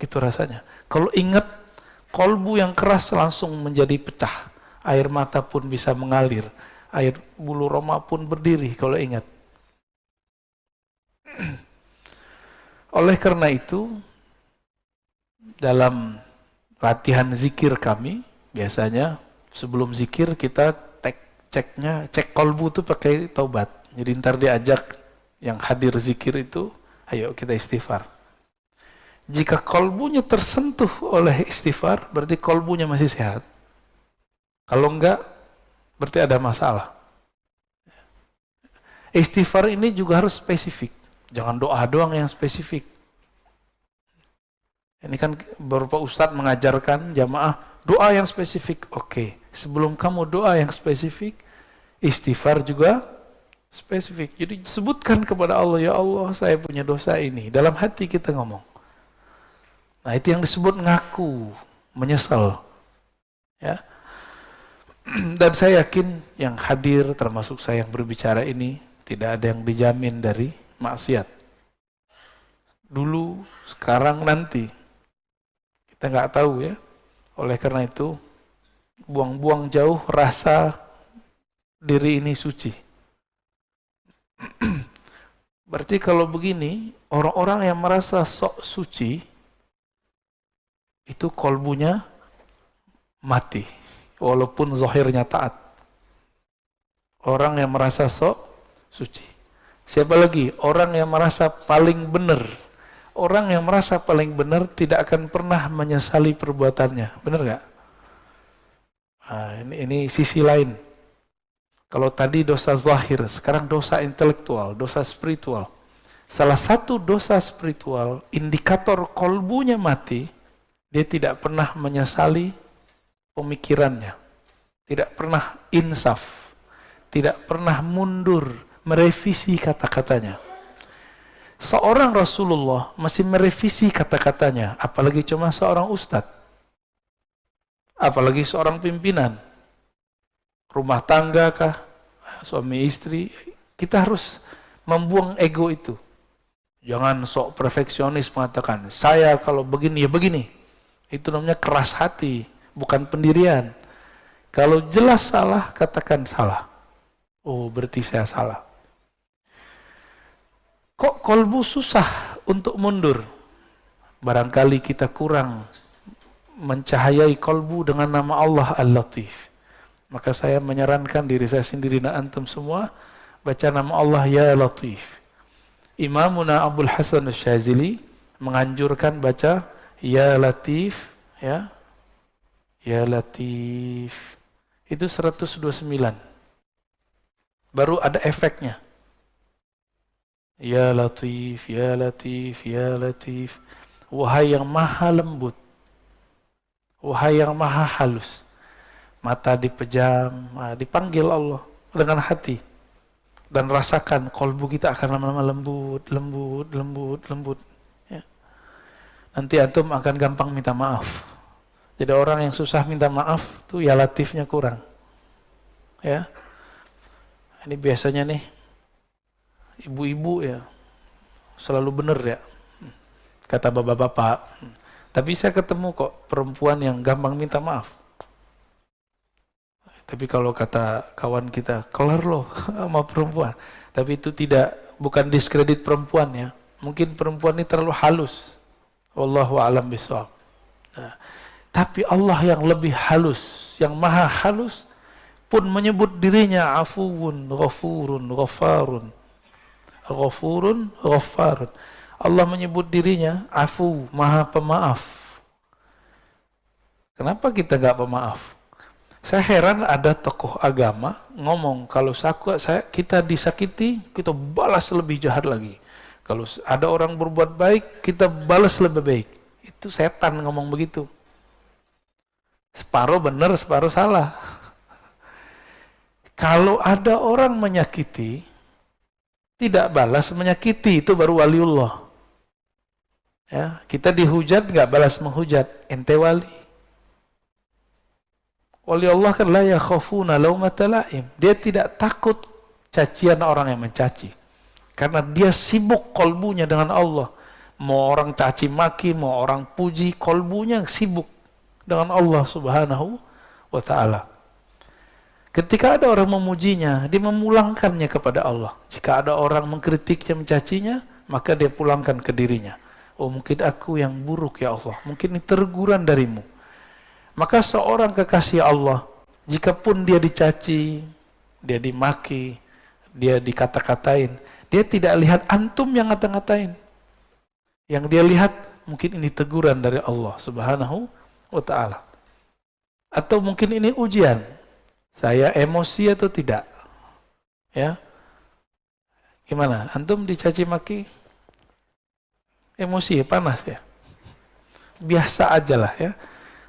itu rasanya. Kalau ingat, kolbu yang keras langsung menjadi pecah. Air mata pun bisa mengalir. Air bulu roma pun berdiri kalau ingat. Oleh karena itu, dalam latihan zikir kami, biasanya sebelum zikir kita cek kolbu itu pakai taubat. Jadi ntar diajak yang hadir zikir itu, ayo kita istighfar. Jika kolbunya tersentuh oleh istighfar, berarti kolbunya masih sehat. Kalau enggak, berarti ada masalah. Istighfar ini juga harus spesifik. Jangan doa doang yang spesifik. Ini kan beberapa ustadz mengajarkan jamaah doa yang spesifik. Oke, sebelum kamu doa yang spesifik, istighfar juga spesifik. Jadi sebutkan kepada Allah, ya Allah, saya punya dosa ini. Dalam hati kita ngomong. Nah, itu yang disebut ngaku, menyesal. Ya. Dan saya yakin yang hadir, termasuk saya yang berbicara ini, tidak ada yang dijamin dari maksiat. Dulu, sekarang, nanti. Kita nggak tahu ya. Oleh karena itu, buang-buang jauh rasa diri ini suci. Berarti kalau begini, orang-orang yang merasa sok suci, itu kolbunya mati, walaupun zahirnya taat. Orang yang merasa sok suci. Siapa lagi? Orang yang merasa paling benar. Orang yang merasa paling benar tidak akan pernah menyesali perbuatannya. Benar gak? Nah, ini sisi lain. Kalau tadi dosa zahir, sekarang dosa intelektual, dosa spiritual. Salah satu dosa spiritual, indikator kolbunya mati, dia tidak pernah menyesali pemikirannya. Tidak pernah insaf. Tidak pernah mundur, merevisi kata-katanya. Seorang Rasulullah masih merevisi kata-katanya, apalagi cuma seorang ustadz. Apalagi seorang pimpinan. Rumah tangga kah? Suami istri. Kita harus membuang ego itu. Jangan sok perfeksionis mengatakan, saya kalau begini ya begini. Itu namanya keras hati, bukan pendirian. Kalau jelas salah, katakan salah. Oh, berarti saya salah. Kok kolbu susah untuk mundur? Barangkali kita kurang mencahayai kolbu dengan nama Allah Al-Latif. Maka saya menyarankan diri saya sendiri dan antum semua, baca nama Allah Ya Latif. Imamuna Abdul Hasan Asy-Syadzili menganjurkan baca Ya Latif, ya. Ya Latif. Itu 129. Baru ada efeknya. Ya Latif, Ya Latif, Ya Latif. Wahai yang maha lembut. Wahai yang maha halus. Mata dipejam, dipanggil Allah dengan hati. Dan rasakan kolbu kita akan lama-lama lembut, lembut, lembut, lembut. Ya. Nanti antum akan gampang minta maaf. Jadi orang yang susah minta maaf tuh ya latifnya kurang. Ya. Ini biasanya nih ibu-ibu ya selalu benar ya. Kata bapak-bapak. Tapi saya ketemu kok perempuan yang gampang minta maaf. Tapi kalau kata kawan kita, kelar loh sama perempuan. Tapi itu bukan diskredit perempuan ya. Mungkin perempuan ini terlalu halus. Wallahu a'lam bishawab. Nah, tapi Allah yang lebih halus, yang maha halus, pun menyebut dirinya afuwun, ghafurun, ghafarun. Ghafurun, ghafarun. Allah menyebut dirinya afu, maha pemaaf. Kenapa kita gak pemaaf? Saya heran ada tokoh agama ngomong kalau kita disakiti, kita balas lebih jahat lagi. Kalau ada orang berbuat baik, kita balas lebih baik. Itu setan ngomong begitu. Separuh benar, separuh salah. Kalau ada orang menyakiti, tidak balas menyakiti, itu baru waliullah. Ya, kita dihujat nggak balas menghujat, ente wali. Wali Allah kan la yakhafuna laumata laim. Dia tidak takut cacian orang yang mencaci. Karena dia sibuk kolbunya dengan Allah. Mau orang caci maki, mau orang puji, kolbunya sibuk dengan Allah Subhanahu wa ta'ala. Ketika ada orang memujinya, dia memulangkannya kepada Allah. Jika ada orang mengkritiknya, mencacinya, maka dia pulangkan ke dirinya. Oh, mungkin aku yang buruk ya Allah, mungkin ini teguran darimu. Maka seorang kekasih Allah, jikapun dia dicaci, dia dimaki, dia dikata-katain, dia tidak lihat antum yang ngata-ngatain. Yang dia lihat mungkin ini teguran dari Allah Subhanahu wa ta'ala. Atau mungkin ini ujian. Saya emosi atau tidak? Ya. Gimana? Antum dicaci maki? Emosi, panas ya? Biasa aja lah ya.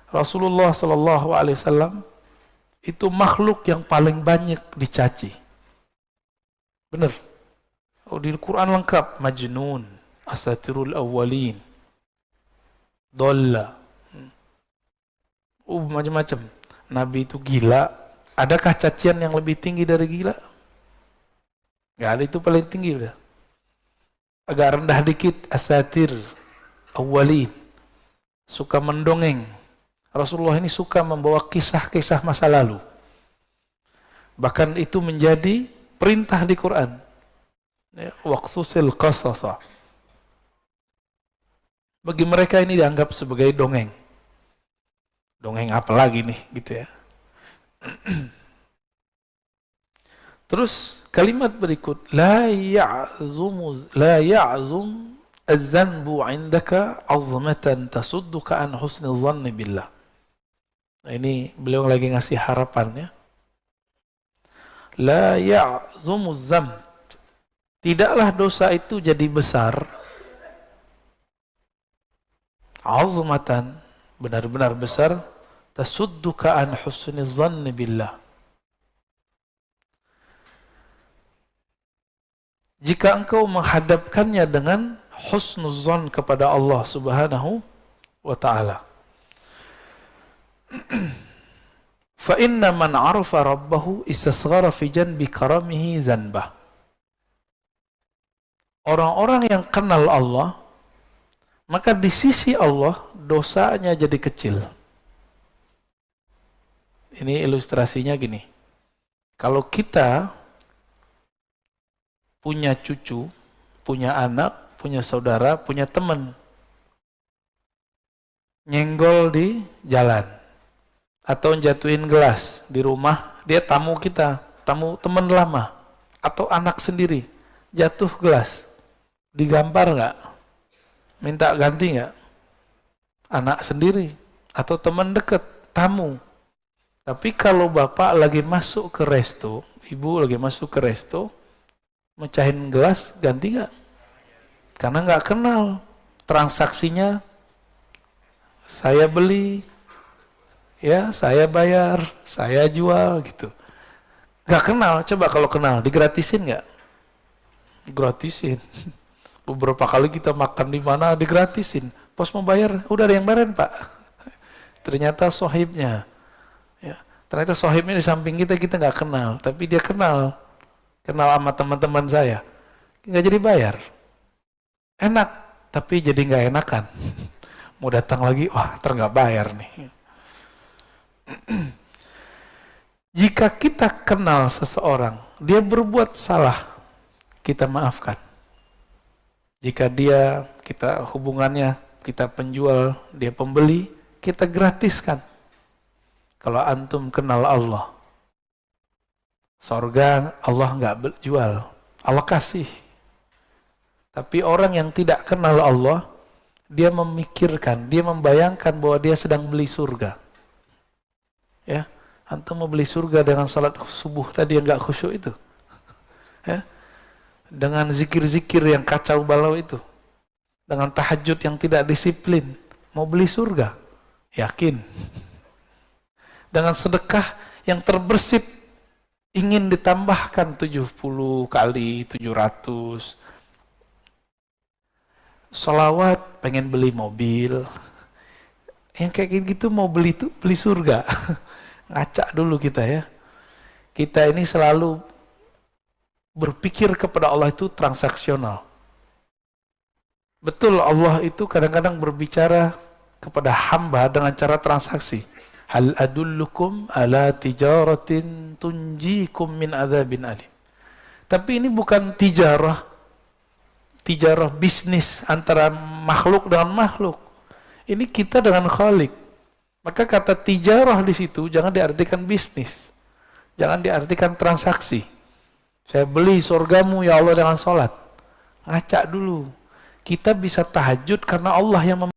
Rasulullah sallallahu alaihi wasallam itu makhluk yang paling banyak dicaci. Benar. Oh, di Quran lengkap, majnun, asatirul awwalin, dolla, macam-macam. Nabi itu gila. Adakah cacian yang lebih tinggi dari gila? Gak ada, itu paling tinggi udah. Agak rendah dikit, asatir awwalin, suka mendongeng. Rasulullah ini suka membawa kisah-kisah masa lalu. Bahkan itu menjadi perintah di Quran. Waqsusil qasasa. Bagi mereka ini dianggap sebagai dongeng. Dongeng apa lagi nih, gitu ya. Terus kalimat berikut, la ya'zum az-zanbu 'indaka 'azmatan tasudduka an husnil dhanni billah. Nah, ini beliau lagi ngasih harapan ya. La ya'zum az-zamb. Tidaklah dosa itu jadi besar. 'azmatan, benar-benar besar, tasudduka an husnil dhanni billah. Jika engkau menghadapkannya dengan husnuzan kepada Allah Subhanahu wa ta'ala. Fa inna man 'arafa rabbahu istasghara fi janbi karamihi zanbah. Orang-orang yang kenal Allah, maka di sisi Allah dosanya jadi kecil. Ini ilustrasinya gini. Kalau kita punya cucu, punya anak, punya saudara, punya teman, nyenggol di jalan, atau jatuhin gelas di rumah, dia tamu kita, tamu teman lama, atau anak sendiri, jatuh gelas, digampar nggak? Minta ganti nggak? Anak sendiri, atau teman dekat, tamu. Tapi kalau bapak lagi masuk ke resto, ibu lagi masuk ke resto, mecahin gelas, ganti nggak? Karena nggak kenal. Transaksinya saya beli, ya saya bayar, saya jual gitu. Nggak kenal. Coba kalau kenal, digratisin nggak? Gratisin. Beberapa kali kita makan di mana digratisin. Pas mau bayar, udah ada yang bayarin pak. Ternyata sohibnya. Ya. Ternyata sohibnya di samping kita nggak kenal, tapi dia kenal sama teman-teman saya, nggak jadi bayar, enak, tapi jadi nggak enakan. Mau datang lagi, wah nggak bayar nih. Jika kita kenal seseorang, dia berbuat salah, kita maafkan. Jika kita hubungannya, kita penjual, dia pembeli, kita gratiskan. Kalau antum kenal Allah, sorga Allah nggak jual, Allah kasih. Tapi orang yang tidak kenal Allah, dia memikirkan, dia membayangkan bahwa dia sedang beli surga. Ya, antum mau beli surga dengan salat subuh tadi yang nggak khusyuk itu, ya, dengan zikir-zikir yang kacau balau itu, dengan tahajud yang tidak disiplin, mau beli surga, yakin? Dengan sedekah yang terbersit, ingin ditambahkan 70 kali 700. Sholawat, pengen beli mobil. Yang kayak gitu mau beli surga. Ngaca dulu kita ya. Kita ini selalu berpikir kepada Allah itu transaksional. Betul, Allah itu kadang-kadang berbicara kepada hamba dengan cara transaksi. Hal adullukum ala tijaratin tunjikum min adzabin alim. Tapi ini bukan tijarah bisnis antara makhluk dengan makhluk. Ini kita dengan Khalik. Maka kata tijarah di situ jangan diartikan bisnis. Jangan diartikan transaksi. Saya beli surgamu ya Allah dengan sholat. Ngaca dulu. Kita bisa tahajud karena Allah yang